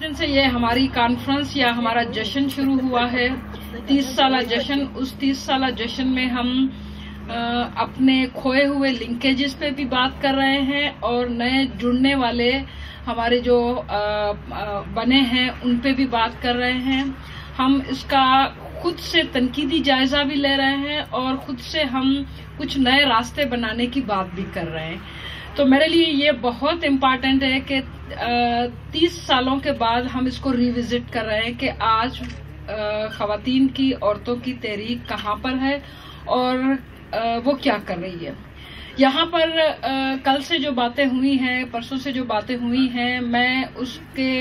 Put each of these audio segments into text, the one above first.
دن سے یہ ہماری کانفرنس یا ہمارا جشن شروع ہوا ہے، 30 سالہ جشن۔ اس 30 سالہ جشن میں ہم اپنے کھوئے ہوئے لنکیجز پہ بھی بات کر رہے ہیں اور نئے جڑنے والے ہمارے جو بنے ہیں ان پہ بھی بات کر رہے ہیں۔ ہم اس کا خود سے تنقیدی جائزہ بھی لے رہے ہیں اور خود سے ہم کچھ نئے راستے بنانے کی بات بھی کر رہے ہیں۔ تو میرے لیے یہ بہت امپارٹنٹ ہے کہ 30 سالوں کے بعد ہم اس کو ریوزٹ کر رہے ہیں کہ آج خواتین کی، عورتوں کی تحریک کہاں پر ہے اور وہ کیا کر رہی ہے۔ یہاں پر کل سے جو باتیں ہوئی ہیں، پرسوں سے جو باتیں ہوئی ہیں، میں اس کے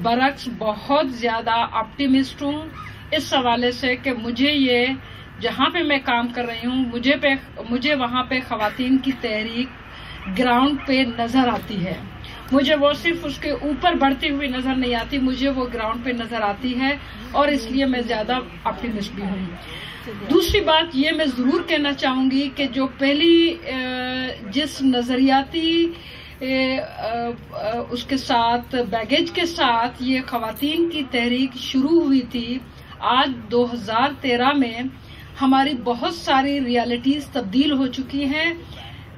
برعکس بہت زیادہ آپٹیمسٹ ہوں اس حوالے سے کہ مجھے یہ جہاں پہ میں کام کر رہی ہوں مجھے وہاں پہ خواتین کی تحریک گراؤنڈ پہ نظر آتی ہے۔ مجھے وہ صرف اس کے اوپر بڑھتی ہوئی نظر نہیں آتی، مجھے وہ گراؤنڈ پہ نظر آتی ہے اور اس لیے میں زیادہ آپٹیمسٹ بھی ہوں۔ دوسری بات یہ میں ضرور کہنا چاہوں گی کہ جو پہلی جس نظریاتی اس کے ساتھ بیگیج کے ساتھ یہ خواتین کی تحریک شروع ہوئی تھی، آج 2013 میں ہماری بہت ساری ریالٹیز تبدیل ہو چکی ہیں،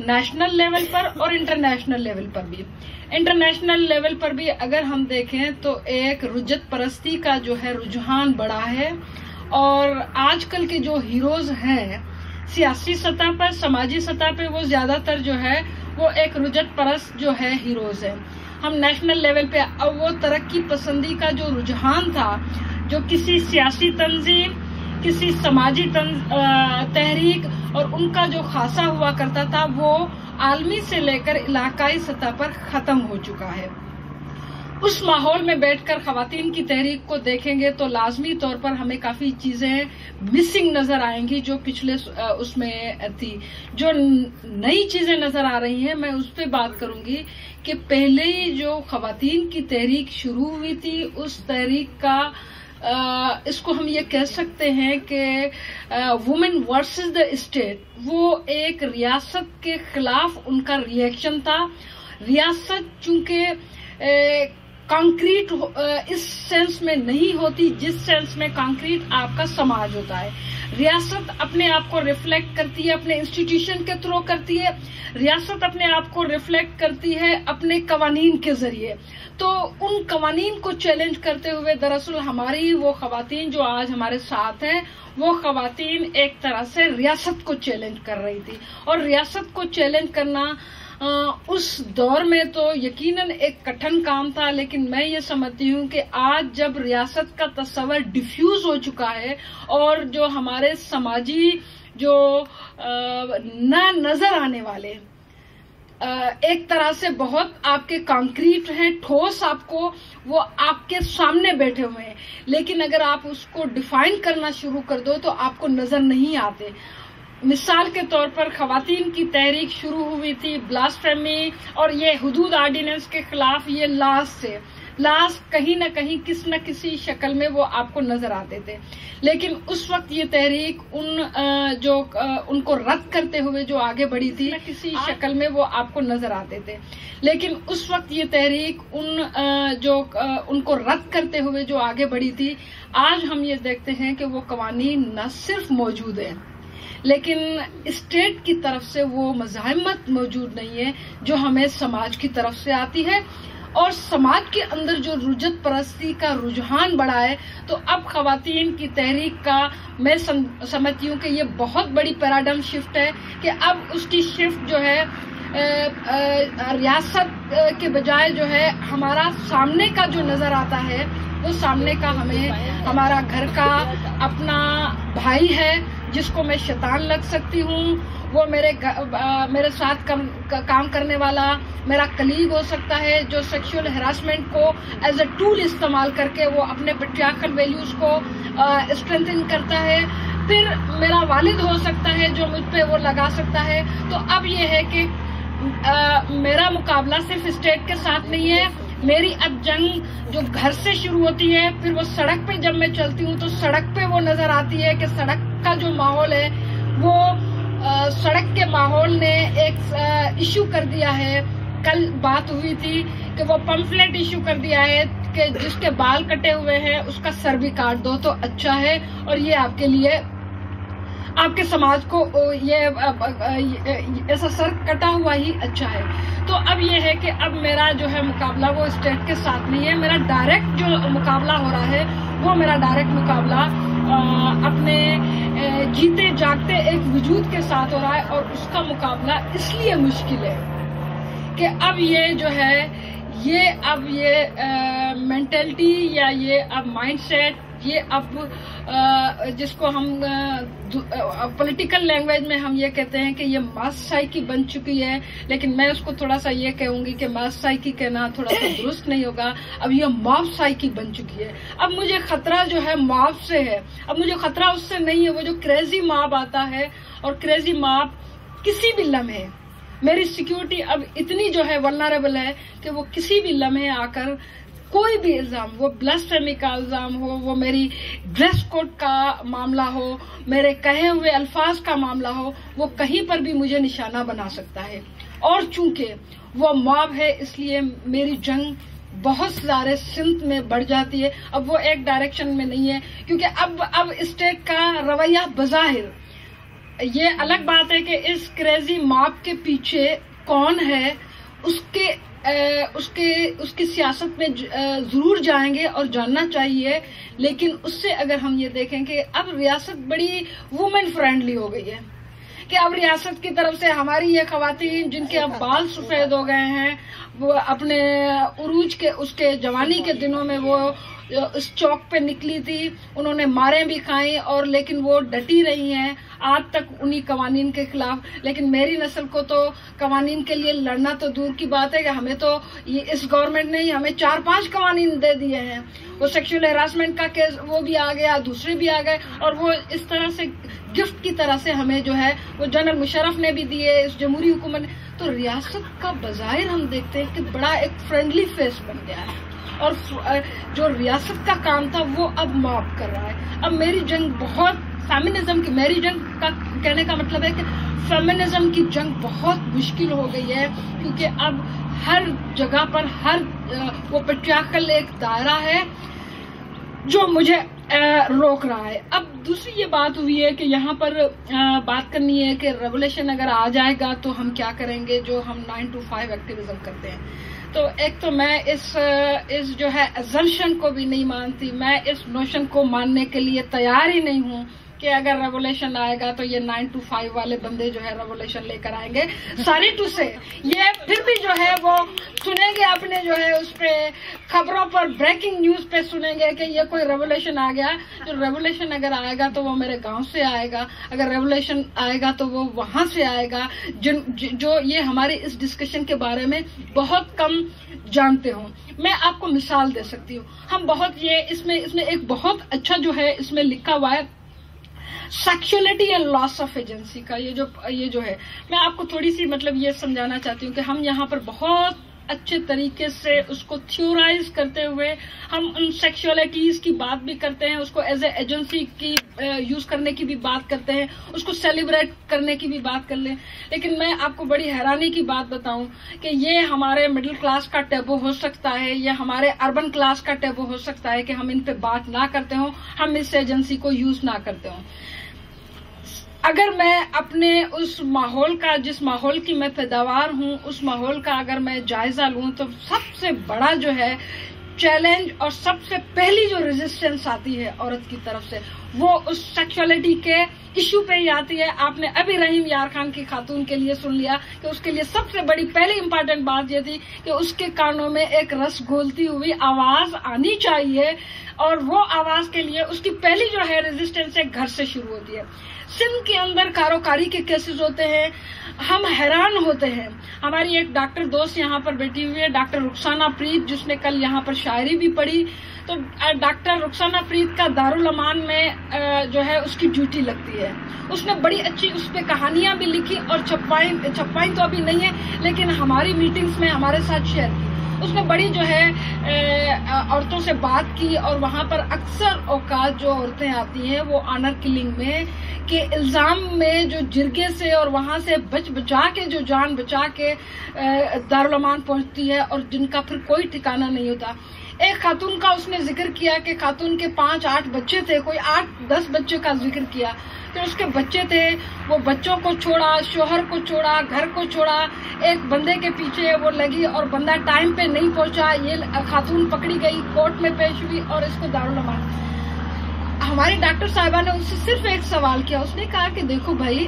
نیشنل لیول پر اور انٹرنیشنل لیول پر بھی۔ انٹرنیشنل لیول پر بھی اگر ہم دیکھیں تو ایک رجت پرستی کا جو ہے رجحان بڑا ہے اور آج کل کے جو ہیروز ہیں سیاسی سطح پر، سماجی سطح پہ، وہ زیادہ تر جو ہے وہ ایک رجت پرست جو ہے ہیروز ہیں۔ ہم نیشنل لیول پہ اب وہ ترقی پسندی کا جو رجحان تھا، جو کسی سیاسی تنظیم، کسی سماجی تحریک اور ان کا جو خاصہ ہوا کرتا تھا، وہ عالمی سے لے کر علاقائی سطح پر ختم ہو چکا ہے۔ اس ماحول میں بیٹھ کر خواتین کی تحریک کو دیکھیں گے تو لازمی طور پر ہمیں کافی چیزیں مسنگ نظر آئیں گی جو پچھلے اس میں تھی۔ جو نئی چیزیں نظر آ رہی ہیں میں اس پہ بات کروں گی کہ پہلے جو خواتین کی تحریک شروع ہوئی تھی، اس تحریک کا اس کو ہم یہ کہہ سکتے ہیں کہ وومن ورسز دا اسٹیٹ، وہ ایک ریاست کے خلاف ان کا ری ایکشن تھا۔ ریاست چونکہ کانکریٹ اس سینس میں نہیں ہوتی جس سینس میں کانکریٹ آپ کا سماج ہوتا ہے۔ ریاست اپنے آپ کو ریفلیکٹ کرتی ہے اپنے انسٹیٹیوشن کے تھرو کرتی ہے، ریاست اپنے آپ کو ریفلیکٹ کرتی ہے اپنے قوانین کے ذریعے۔ تو ان قوانین کو چیلنج کرتے ہوئے دراصل ہماری وہ خواتین جو آج ہمارے ساتھ ہیں، وہ خواتین ایک طرح سے ریاست کو چیلنج کر رہی تھی، اور ریاست کو چیلنج کرنا اس دور میں تو یقیناً ایک کٹھن کام تھا، لیکن میں یہ سمجھتی ہوں کہ آج جب ریاست کا تصور ڈیفیوز ہو چکا ہے اور جو ہمارے سماجی جو نہ نظر آنے والے ایک طرح سے بہت آپ کے کانکریٹ ہیں، ٹھوس، آپ کو وہ آپ کے سامنے بیٹھے ہوئے ہیں، لیکن اگر آپ اس کو ڈیفائن کرنا شروع کر دو تو آپ کو نظر نہیں آتے۔ مثال کے طور پر خواتین کی تحریک شروع ہوئی تھی بلاسفیمی اور یہ حدود آرڈیننس کے خلاف، یہ لاز کہیں نہ کہیں کس نہ کسی شکل میں وہ آپ کو نظر آتے تھے، لیکن اس وقت یہ تحریک ان کو رد کرتے ہوئے جو آگے بڑھی تھی، کسی شکل میں وہ آپ کو نظر آتے تھے، لیکن اس وقت یہ تحریک ان کو رد کرتے ہوئے جو آگے بڑھی تھی، آج ہم یہ دیکھتے ہیں کہ وہ قوانین نہ صرف موجود ہیں لیکن اسٹیٹ کی طرف سے وہ مزاحمت موجود نہیں ہے جو ہمیں سماج کی طرف سے آتی ہے، اور سماج کے اندر جو رجت پرستی کا رجحان بڑھا ہے، تو اب خواتین کی تحریک کا میں سمجھتی ہوں کہ یہ بہت بڑی پیراڈم شفٹ ہے کہ اب اس کی شفٹ جو ہے ریاست کے بجائے جو ہے ہمارا سامنے کا جو نظر آتا ہے، وہ سامنے کا ہمیں ہمارا گھر کا اپنا بھائی ہے جس کو میں شیطان لگ سکتی ہوں، وہ میرے ساتھ کام کرنے والا میرا کلیگ ہو سکتا ہے جو سیکشول ہراسمنٹ کو ایز اے ٹول استعمال کر کے وہ اپنے پیٹریارکل ویلیوز کو اسٹرینتھن کرتا ہے، پھر میرا والد ہو سکتا ہے جو مجھ پہ وہ لگا سکتا ہے۔ تو اب یہ ہے کہ میرا مقابلہ صرف اسٹیٹ کے ساتھ نہیں ہے، میری اب جنگ جو گھر سے شروع ہوتی ہے، پھر وہ سڑک پہ جب میں چلتی ہوں تو سڑک پہ وہ نظر آتی ہے کہ سڑک کا جو ماحول ہے وہ سڑک کے ماحول نے ایک ایشو کر دیا ہے۔ کل بات ہوئی تھی کہ وہ پمفلیٹ ایشو کر دیا ہے جس کے بال کٹے ہوئے ہیں اس کا سر بھی کاٹ دو تو اچھا ہے، اور یہ آپ کے لیے، آپ کے سماج کو یہ ایسا سر کٹا ہوا ہی اچھا ہے۔ تو اب یہ ہے کہ اب میرا جو ہے مقابلہ وہ اسٹیٹ کے ساتھ نہیں ہے، میرا ڈائریکٹ جو مقابلہ ہو رہا ہے وہ میرا ڈائریکٹ مقابلہ اپنے جیتے جاگتے ایک وجود کے ساتھ ہو رہا ہے، اور اس کا مقابلہ اس لیے مشکل ہے کہ اب یہ جو ہے اب یہ مینٹلٹی یا یہ اب مائنڈ سیٹ، یہ اب جس کو ہم پولیٹیکل لینگویج میں ہم یہ کہتے ہیں کہ یہ ماس سائیکی بن چکی ہے، لیکن میں اس کو تھوڑا سا یہ کہوں گی کہ ماس سائیکی کہنا تھوڑا سا درست نہیں ہوگا، اب یہ ماب سائیکی بن چکی ہے۔ اب مجھے خطرہ جو ہے ماب سے ہے، اب مجھے خطرہ اس سے نہیں ہے، وہ جو کریزی ماب آتا ہے، اور کریزی ماب کسی بھی لمحے میری سیکیورٹی اب اتنی جو ہے ولنریبل ہے کہ وہ کسی بھی لمحے آ کر کوئی بھی الزام، وہ بلاسفیمی کا الزام ہو، وہ میری ڈریس کوڈ کا معاملہ ہو، میرے کہے ہوئے الفاظ کا معاملہ ہو، وہ کہیں پر بھی مجھے نشانہ بنا سکتا ہے۔ اور چونکہ وہ موب ہے اس لیے میری جنگ بہت سارے سمت میں بڑھ جاتی ہے، اب وہ ایک ڈائریکشن میں نہیں ہے، کیونکہ اب اسٹیٹ کا رویہ بظاہر، یہ الگ بات ہے کہ اس کریزی موب کے پیچھے کون ہے، اس کی سیاست میں ضرور جائیں گے اور جاننا چاہیے، لیکن اس سے اگر ہم یہ دیکھیں کہ اب ریاست بڑی وومن فرینڈلی ہو گئی ہے، کہ اب ریاست کی طرف سے ہماری یہ خواتین جن کے اب بال سفید ہو گئے ہیں، وہ اپنے عروج کے اس کے جوانی کے دنوں میں وہ اس چوک پہ نکلی تھی، انہوں نے ماریں بھی کھائیں، اور لیکن وہ ڈٹی رہی ہیں آج تک انہی قوانین کے خلاف۔ لیکن میری نسل کو تو قوانین کے لیے لڑنا تو دور کی بات ہے کہ ہمیں تو اس گورنمنٹ نے ہمیں 4-5 قوانین دے دیے ہیں، وہ سیکشل ہراسمنٹ کا کیس وہ بھی آ گیا، دوسرے بھی آ گئے، اور وہ اس طرح سے گفٹ کی طرح سے ہمیں جو ہے وہ جنرل مشرف نے بھی دیے، اس جمہوری حکومت نے۔ تو ریاست کا بظاہر ہم دیکھتے ہیں کہ بڑا ایک فرینڈلی فیس بن گیا ہے، اور جو ریاست کا کام تھا وہ اب معاف کر رہا ہے۔ اب میری جنگ بہت فیمنزم کی، میری جنگ کا کہنے کا مطلب ہے کہ فیمنزم کی جنگ بہت مشکل ہو گئی ہے، کیونکہ اب ہر جگہ پر وہ پیٹریارکل ایک دائرہ ہے جو مجھے روک رہا ہے۔ اب دوسری یہ بات ہوئی ہے کہ یہاں پر بات کرنی ہے کہ ریولیشن اگر آ جائے گا تو ہم کیا کریں گے، جو ہم 9 to 5 ایکٹیویزم کرتے ہیں۔ تو ایک تو میں اس جو ہے ایزمپشن کو بھی نہیں مانتی، میں اس نوشن کو ماننے کے لیے تیار ہی نہیں ہوں کہ اگر ریولیشن آئے گا تو یہ 9 to 5 والے بندے جو ہے ریولیشن لے کر آئیں گے۔ ساری ٹو سے یہ پھر بھی جو ہے وہ سنیں گے اپنے جو ہے اس پہ خبروں پر، بریکنگ نیوز پہ سنیں گے کہ یہ کوئی ریولیشن آ گیا۔ جو ریولیشن اگر آئے گا تو وہ میرے گاؤں سے آئے گا، اگر ریولیشن آئے گا تو وہ وہاں سے آئے گا جو یہ ہمارے اس ڈسکشن کے بارے میں بہت کم جانتے ہوں۔ میں آپ کو مثال دے سکتی ہوں، ہم بہت اس میں ایک بہت اچھا جو ہے اس میں لکھا ہوا ہے sexuality and loss of agency کا، یہ جو ہے میں آپ کو تھوڑی سی مطلب یہ سمجھانا چاہتی ہوں کہ ہم یہاں پر بہت اچھے طریقے سے اس کو تھیورائز کرتے ہوئے ہم ان سیکشولیٹیز کی بات بھی کرتے ہیں، اس کو ایز اے ایجنسی کی یوز کرنے کی بھی بات کرتے ہیں، اس کو سیلیبریٹ کرنے کی بھی بات کر لیں۔ لیکن میں آپ کو بڑی حیرانی کی بات بتاؤں کہ یہ ہمارے مڈل کلاس کا ٹیبو ہو سکتا ہے، یا ہمارے اربن کلاس کا ٹیبو ہو سکتا ہے کہ ہم ان پہ بات نہ کرتے ہوں، ہم اس ایجنسی کو یوز نہ کرتے ہوں۔ اگر میں اپنے اس ماحول کا، جس ماحول کی میں پیداوار ہوں، اس ماحول کا اگر میں جائزہ لوں تو سب سے بڑا جو ہے چیلنج اور سب سے پہلی جو ریزسٹنس آتی ہے عورت کی طرف سے وہ اس سیکشولیٹی کے ایشو پہ ہی آتی ہے۔ آپ نے ابھی رحیم یار خان کی خاتون کے لیے سن لیا کہ اس کے لیے سب سے بڑی پہلی امپورٹنٹ بات یہ تھی کہ اس کے کانوں میں ایک رس گھولتی ہوئی آواز آنی چاہیے، اور وہ آواز کے لیے اس کی پہلی جو ہے ریزسٹنس ایک گھر سے شروع ہوتی ہے۔ سندھ کے اندر کاروکاری کے کیسز ہوتے ہیں، ہم حیران ہوتے ہیں۔ ہماری ایک ڈاکٹر دوست یہاں پر بیٹھی ہوئی ہے، ڈاکٹر رخسانہ پریت، جس نے کل یہاں پر شاعری بھی پڑھی۔ تو ڈاکٹر رخسانہ پریت کا دارالامان میں جو ہے اس کی ڈیوٹی لگتی ہے۔ اس نے بڑی اچھی اس پہ کہانیاں بھی لکھی اور چھپائیں تو ابھی نہیں ہے، لیکن ہماری میٹنگز میں ہمارے ساتھ شیئر کی۔ اس نے بڑی جو ہے عورتوں سے بات کی، اور وہاں پر اکثر اوقات جو عورتیں آتی ہیں وہ آنر کلنگ میں کہ الزام میں جو جرگے سے اور وہاں سے بچا کے جو جان بچا کے دارالامان پہنچتی ہے، اور جن کا پھر کوئی ٹھکانہ نہیں ہوتا۔ ایک خاتون کا اس نے ذکر کیا کہ خاتون کے 5-8 بچے تھے، کوئی 8-10 بچے کا ذکر کیا کہ اس کے بچے تھے، وہ بچوں کو چھوڑا، شوہر کو چھوڑا، گھر کو چھوڑا، ایک بندے کے پیچھے وہ لگی اور بندہ ٹائم پہ نہیں پہنچا، یہ خاتون پکڑی گئی، کورٹ میں پیش ہوئی اور اس کو دارالعمان۔ ہماری ڈاکٹر صاحبہ نے ان سے صرف ایک سوال کیا، اس نے کہا کہ دیکھو بھائی،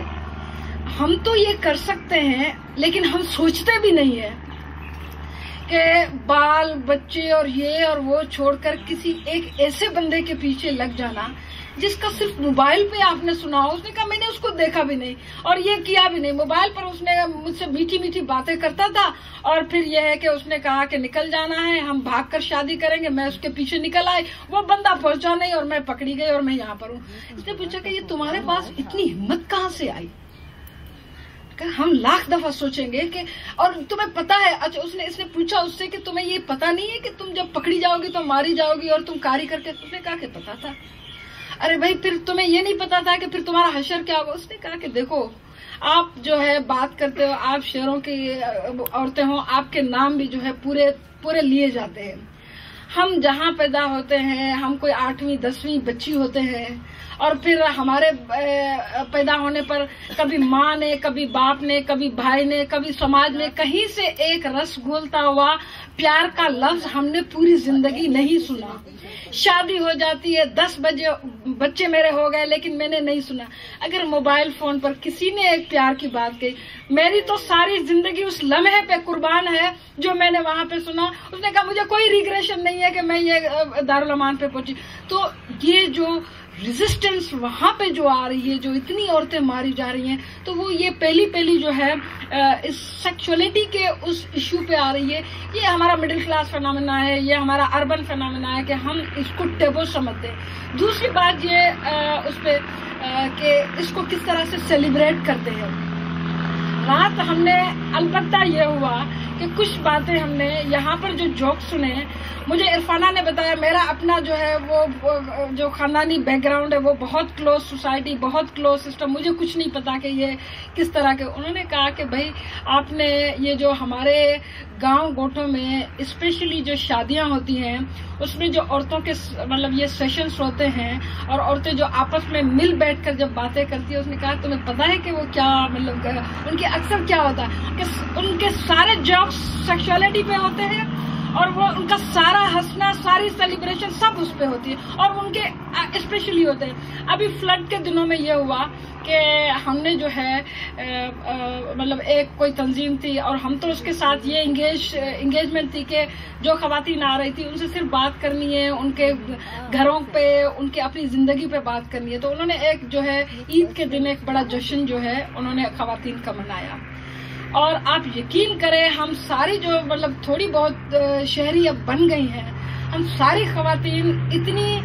ہم تو یہ کر سکتے ہیں لیکن ہم سوچتے بھی نہیں ہیں کہ بال بچے اور یہ اور وہ چھوڑ کر کسی ایک ایسے بندے کے پیچھے لگ جانا جس کا صرف موبائل پہ آپ نے سنا ہو۔ اس نے کہا میں نے اس کو دیکھا بھی نہیں اور یہ کیا بھی نہیں، موبائل پر اس نے مجھ سے میٹھی میٹھی باتیں کرتا تھا اور پھر یہ ہے کہ اس نے کہا کہ نکل جانا ہے، ہم بھاگ کر شادی کریں گے، میں اس کے پیچھے نکل آئی، وہ بندہ پہنچا نہیں اور میں پکڑی گئی اور میں یہاں پر ہوں۔ اس نے پوچھا کہ یہ تمہارے پاس اتنی ہمت کہاں سے آئی؟ ہم لاکھ دفعہ سوچیں گے کہ، اور تمہیں پتا ہے، اچھا اس نے پوچھا اس سے کہ تمہیں یہ پتا نہیں ہے کہ تم جب پکڑی جاؤ گی تو ماری جاؤ گی اور تم کاری کر کے، اس نے کہا کہ پتا تھا۔ ارے بھائی پھر تمہیں یہ نہیں پتا تھا کہ پھر تمہارا حشر کیا ہوگا؟ اس نے کہا کہ دیکھو آپ جو ہے بات کرتے ہو، آپ شہروں کی عورتیں ہوں، آپ کے نام بھی جو ہے پورے لیے جاتے ہیں۔ ہم جہاں پیدا ہوتے ہیں، ہم کوئی 8ویں 10ویں بچی ہوتے ہیں اور پھر ہمارے پیدا ہونے پر کبھی ماں نے، کبھی باپ نے، کبھی بھائی نے، کبھی سماج نے کہیں سے ایک رس گھولتا ہوا پیار کا لفظ ہم نے پوری زندگی نہیں سنا۔ شادی ہو جاتی ہے، 10 بچے میرے ہو گئے لیکن میں نے نہیں سنا۔ اگر موبائل فون پر کسی نے ایک پیار کی بات کہی، میری تو ساری زندگی اس لمحے پہ قربان ہے جو میں نے وہاں پہ سنا۔ اس نے کہا مجھے کوئی ریگریشن نہیں ہے کہ میں یہ دارالعمان پہ پہنچی۔ تو یہ جو ریزسٹنس وہاں پہ جو آ رہی ہے، جو اتنی عورتیں ماری جا رہی ہیں، تو وہ یہ پہلی جو ہے اس سیکچولیٹی کے اس ایشو پہ آ رہی ہے۔ یہ ہمارا مڈل کلاس فینامنا ہے، یہ ہمارا اربن فینامنا ہے کہ ہم اس کو ٹیبو سمجھتے ہیں۔ دوسری بات یہ اس پہ کہ اس کو کس طرح سے سیلیبریٹ کرتے ہیں۔ رات ہم نے، البتہ یہ ہوا کہ کچھ باتیں ہم نے یہاں پر جو جوک سنے، مجھے عرفانہ نے بتایا، میرا اپنا جو ہے وہ جو خاندانی بیک گراؤنڈ ہے وہ بہت کلوز سوسائٹی، بہت کلوز سسٹم، مجھے کچھ نہیں پتا کہ یہ کس طرح کے۔ انہوں نے کہا کہ بھائی آپ نے یہ جو ہمارے گاؤں گوٹھوں میں اسپیشلی جو شادیاں ہوتی ہیں اس میں جو عورتوں کے مطلب یہ سیشنز ہوتے ہیں اور عورتیں جو آپس میں مل بیٹھ کر جب باتیں کرتی ہیں، اس نے کہا تمہیں پتا ہے کہ وہ کیا مطلب ان کے اکثر کیا ہوتا ہے کہ ان کے سارے جوکس سیکشولیٹی پہ ہوتے ہیں اور وہ ان کا سارا ہنسنا، ساری سیلیبریشن سب اس پہ ہوتی ہے اور ان کے اسپیشلی ہوتے ہیں۔ ابھی فلڈ کے دنوں میں یہ ہوا کہ ہم نے جو ہے مطلب ایک کوئی تنظیم تھی اور ہم تو اس کے ساتھ یہ انگیجمنٹ تھی کہ جو خواتین آ رہی تھی ان سے صرف بات کرنی ہے، ان کے گھروں پہ، ان کے اپنی زندگی پہ بات کرنی ہے۔ تو انہوں نے ایک جو ہے عید کے دن ایک بڑا جشن جو ہے انہوں نے خواتین کا منایا اور آپ یقین کریں ہم ساری جو مطلب تھوڑی بہت شہری اب بن گئی ہیں، ہم ساری خواتین اتنی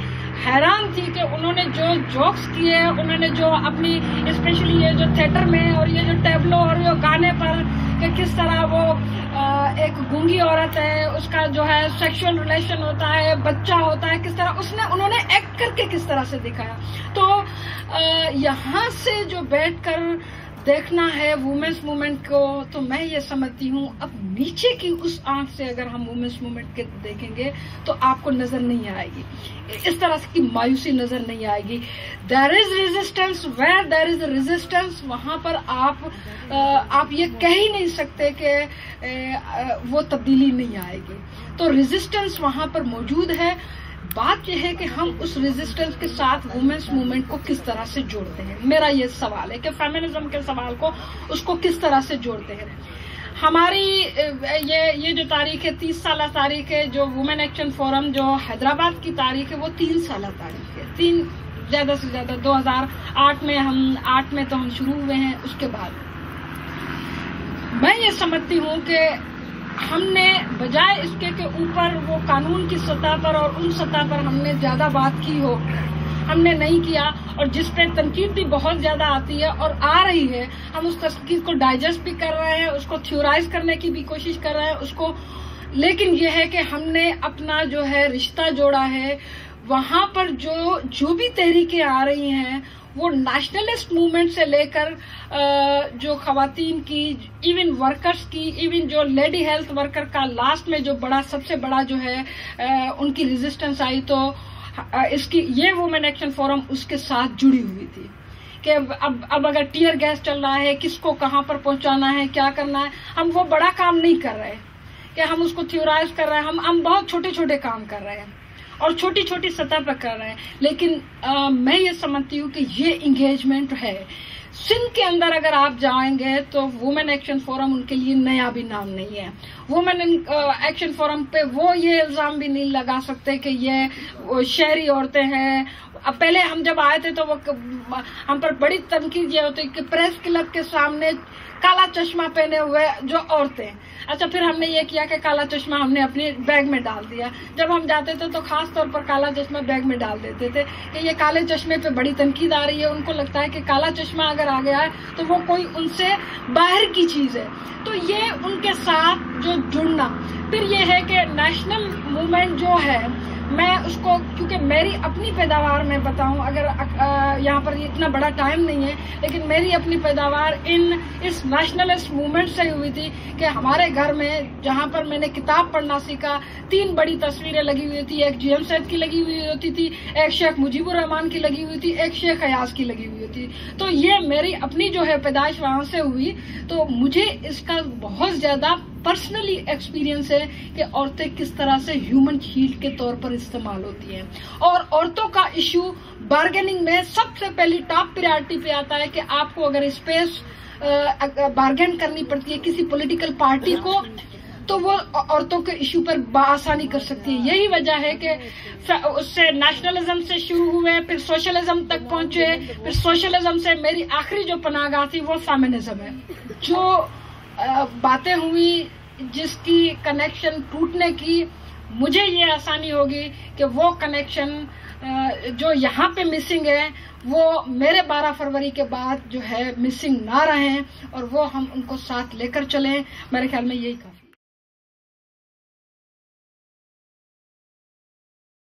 حیران تھی کہ انہوں نے جو جوکس کیے، انہوں نے جو اپنی اسپیشلی یہ جو تھیٹر میں اور یہ جو ٹیبلو اور جو گانے پر کہ کس طرح وہ ایک گونگی عورت ہے، اس کا جو ہے سیکشول ریلیشن ہوتا ہے، بچہ ہوتا ہے، کس طرح انہوں نے ایکٹ کر کے کس طرح سے دکھایا۔ تو یہاں سے جو بیٹھ کر دیکھنا ہے وومنس موومنٹ کو، تو میں یہ سمجھتی ہوں اب نیچے کی اس آنکھ سے اگر ہم وومنس موومنٹ کے دیکھیں گے تو آپ کو نظر نہیں آئے گی، اس طرح کی مایوسی نظر نہیں آئے گی۔ There is resistance, where there is resistance, وہاں پر آپ یہ کہہ ہی نہیں سکتے کہ وہ تبدیلی نہیں آئے گی۔ تو ریزسٹنس وہاں پر موجود ہے۔ بات یہ ہے کہ ہم اس ریزسٹنس کے ساتھ وومنس موومنٹ کو کس طرح سے جوڑتے ہیں۔ میرا یہ سوال ہے کہ فیمنزم کے سوال کو اس کو کس طرح سے جوڑتے ہیں۔ ہماری یہ جو تاریخ ہے 30 سالہ تاریخ ہے، جو وومن ایکشن فورم جو حیدرآباد کی تاریخ ہے وہ 3 سالہ تاریخ ہے، زیادہ سے زیادہ 2008 میں تو ہم شروع ہوئے ہیں۔ اس کے بعد میں یہ سمجھتی ہوں کہ ہم نے بجائے اس کے کہ اوپر وہ قانون کی سطح پر اور ان سطح پر ہم نے زیادہ بات کی ہو، ہم نے نہیں کیا، اور جس پہ تنقید بھی بہت زیادہ آتی ہے اور آ رہی ہے، ہم اس تنقید کو ڈائجسٹ بھی کر رہے ہیں، اس کو تھیورائز کرنے کی بھی کوشش کر رہے ہیں اس کو، لیکن یہ ہے کہ ہم نے اپنا جو ہے رشتہ جوڑا ہے وہاں پر جو بھی تحریکیں آ رہی ہیں وہ نیشنلسٹ موومنٹ سے لے کر جو خواتین کی، ایون ورکرز کی، ایون جو لیڈی ہیلتھ ورکر کا لاسٹ میں جو سب سے بڑا جو ہے ان کی ریزسٹنس آئی، تو اس کی یہ وومن ایکشن فورم اس کے ساتھ جڑی ہوئی تھی کہ اب اگر ٹیئر گیس چل رہا ہے، کس کو کہاں پر پہنچانا ہے، کیا کرنا ہے. ہم وہ بڑا کام نہیں کر رہے کہ ہم اس کو تھیورائز کر رہے ہیں، ہم بہت چھوٹے چھوٹے کام کر رہے ہیں اور چھوٹی چھوٹی سطح پر کر رہے ہیں. لیکن میں یہ سمجھتی ہوں کہ یہ انگیجمنٹ ہے. سندھ کے اندر اگر آپ جائیں گے تو وومن ایکشن فورم ان کے لیے نیا بھی نام نہیں ہے. وومن ایکشن فورم پہ وہ یہ الزام بھی نہیں لگا سکتے کہ یہ شہری عورتیں ہیں. اب پہلے ہم جب آئے تھے تو وہ ہم پر بڑی تنقید یہ ہوتی کہ پریس کلب کے سامنے کالا چشمہ پہنے ہوئے جو عورتیں. اچھا، پھر ہم نے یہ کیا کہ کالا چشمہ ہم نے اپنے بیگ میں ڈال دیا. جب ہم جاتے تھے تو خاص طور پر کالا چشمہ بیگ میں ڈال دیتے تھے کہ یہ کالے چشمے پہ بڑی تنقید آ رہی ہے. ان کو لگتا ہے کہ کالا چشمہ اگر آ گیا ہے تو وہ کوئی ان سے باہر کی چیز ہے. تو یہ ان کے ساتھ جو جڑنا، پھر یہ ہے کہ نیشنل موومنٹ جو ہے، میں اس کو کیونکہ میری اپنی پیداوار میں بتاؤں، اگر یہاں پر اتنا بڑا ٹائم نہیں ہے، لیکن میری اپنی پیداوار اس نیشنلسٹ موومنٹ سے ہوئی تھی کہ ہمارے گھر میں جہاں پر میں نے کتاب پڑھنا سیکھا 3 بڑی تصویریں لگی ہوئی تھی. ایک جی ایم سید کی لگی ہوئی ہوتی تھی، ایک شیخ مجیب الرحمان کی لگی ہوئی تھی، ایک شیخ ایاز کی لگی ہوئی تھی. تو یہ میری اپنی جو ہے پیدائش وہاں سے ہوئی. تو مجھے اس کا بہت زیادہ پرسنلی ایکسپیرینس ہے کہ عورتیں کس طرح سے ہیومن شیلڈ کے طور پر استعمال ہوتی ہیں. اور عورتوں کا ایشو بارگیننگ میں سب سے پہلی ٹاپ پریارٹی پہ آتا ہے کہ آپ کو اگر اسپیس بارگین کرنی پڑتی ہے کسی پولیٹیکل پارٹی کو، تو وہ عورتوں کے ایشو پر بآسانی کر سکتی ہے. یہی وجہ ہے کہ اس سے نیشنلزم سے شروع ہوئے، پھر سوشلزم تک پہنچے، پھر سوشلزم سے میری آخری جو پناہ گاہ تھی وہ فیمنزم ہے. جو باتیں ہوئی، جس کی کنیکشن ٹوٹنے کی، مجھے یہ آسانی ہوگی کہ وہ کنیکشن جو یہاں پہ مسنگ ہے وہ میرے 12 فروری کے بعد جو ہے مسنگ نہ رہیں، اور وہ ہم ان کو ساتھ لے کر چلیں. میرے خیال میں یہی کافی.